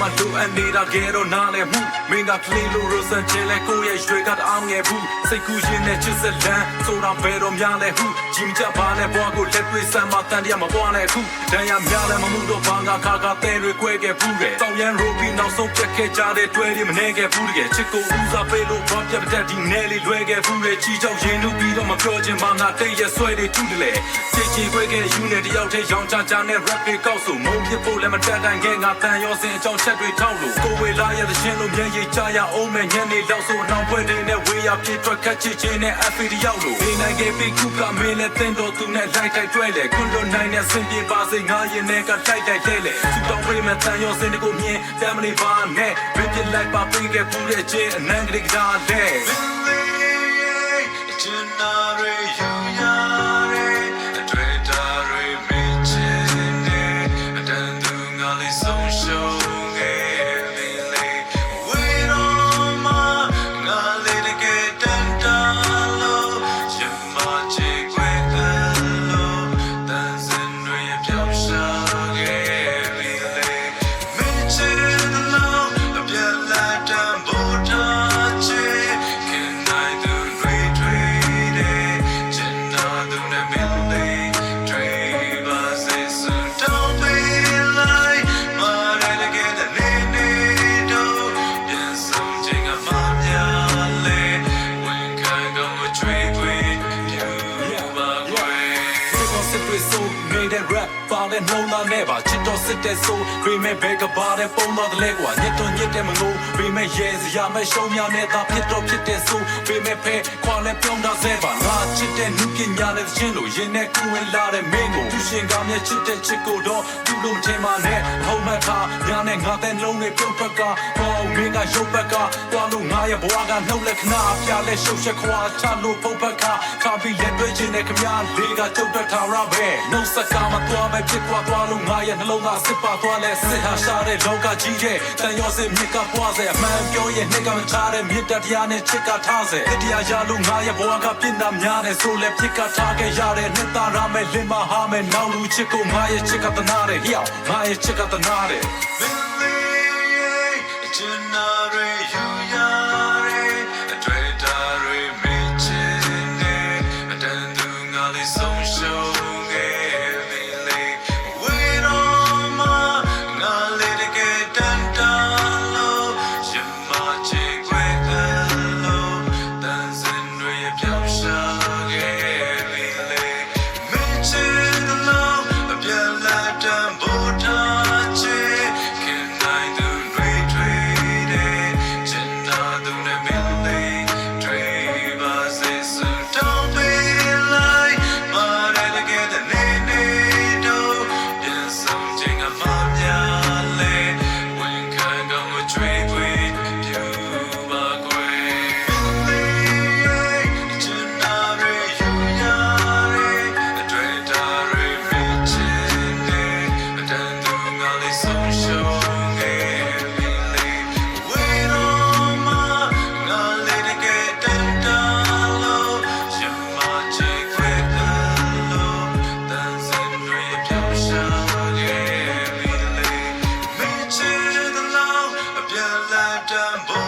မှာလိုအပ်နေတာကဲတော့နားလည်မှုမင်းကကလေးလိုရိုဆန်ချဲလဲကိုရဲ့ရွှေကတအားငယ်ဘူးစိတ်ကူးရင်နဲ့ချစ်စလန်းဆိုတာဘယ်တော့များလဲဟုကြည်မကြပါနဲ့ဘွားကိုလက်တွေ့ဆမ်းမတန်တရားမပွားနဲ့ခုတန်ရများလဲမမှုတော့ဘာငါခါတဲ့တွေ꿰ခဲ့ဘူးတဲ့တောင်ရန်ရိုပြီးနောက်ဆုံးပြတ်ခဲ့ကြတဲ့တွဲတွေမနေခဲ့ဘူးတကယ်ချစ်ကိုဦးစားပေးလို့ဘာပြတ်တဲ့ဒီနယ်လေးလွဲခဲ့ဘူးတဲ့ချီချောက်ရင်လူပြီးတော့မပြောချင်ပါငါတိတ်ရဲ့ဆွဲတွေထုတယ်လေစိတ်ကြီး꿰ခဲ့ယူနေတယောက်တည်းရောင်ချချနဲ့ rap တွေကောက်ဆိုမုံဖြစ်ဖို့လည်းမတတ်တိုင်းခဲ့ငါတန်ရောစင်အကြောင်းချက်တွေထောက်လို့ကိုဝေလာရတဲ့ရှင်လို့မျက်ရည်ချရအောင်မဲ့ညနေလောက်ဆိုနောက်ပွဲတွေနဲ့ဝေးရပြေထွက်ခတ်ချစ်ချင်းနဲ့ FA တယောက်လို့နေနိုင်ခဲ့ပြီးခုကမင်းနဲ့တင်တော်သူနဲ့လိုက်တိုက်တွဲလေခွန်းလွန်နိုင်တဲ့စင်ပြေပါစေငါရင်နဲ့ကတိုက်တိုက်လဲလေသူတောင်းပေးမဲ့တန်ရောစင်တွေကိုမြင် family ပါနဲ့ပြပြလိုက်ပါပေးခဲ့ဘူးတဲ့ချင်းအနန္တရိကဒါလေချင်နာရေယူရတဲ့တွေ့တာတွေမချင်နဲ့အတန်သူငါလေးဆုံးရှုံးပါတဲ့နှုံးသားနဲ့ပါချစ်တော်စစ်တဲ့ဆိုရေမဲ့ဘဲကပါတဲ့ပုံတော်တလဲကွာညစ်တော်ညစ်တဲ့မငိုရေမဲ့ရဲစရာမဲ့ရှုံးများနဲ့သာဖြစ်တော်ဖြစ်တဲ့ဆိုရေမဲ့ဖဲခွာလဲပြုံးတာဆဲပါငါချစ်တဲ့နုပညာနဲ့ချင်းလို့ရင်နဲ့ကူဝင်လာတဲ့မင်းကိုသူရှင်ကမြဲချစ်တဲ့ချစ်ကိုတော့သူ့လုံးထင်ပါနဲ့ဟုံးမထားညာနဲ့ငါတဲ့လုံးတွေပြုတ်ဖက်ကပေါင်းမင်းကရုပ်ဘက်ကတွားလို့ငါရဲ့ဘဝကနှုတ်လက်ခဏအပြလဲရှုပ်ချက်ခွာချလို့ဖုတ်ဖက်ကထားပြီးလက်တွေ့ချင်းနဲ့ခမလေးကကျုပ်တက်ထားရပဲနှုတ်ဆက်ကမတွားပဲဖြစ်သွားလို့ငါရဲ့နှလုံးသားစစ်ပါသွားလဲစစ်ဟာရှာတဲ့လောကကြီးရဲ့တန်ရောစင်မြစ်ကပွားစေအမှန်ပြောရဲ့နှိတ်ကမချတဲ့မြစ်တရားနဲ့ချစ်ကထားစေတရားရလို့ငါရဲ့ဘဝကပြင်းတာများတယ်ဆိုလဲဖြစ်ကထားခဲ့ရတဲ့နှစ်သားရမယ်လင်မဟာမယ်နောက်လူချစ်ကိုငါရဲ့ချစ်ကတနာတယ်ဟျောက်ငါရဲ့ချစ်ကတနာတယ်ချင်နာရေယူရတဲ့တွေ့တာတွေမချင်နဲ့အတန်သူငါလေးဆုံးရှုံးDumbo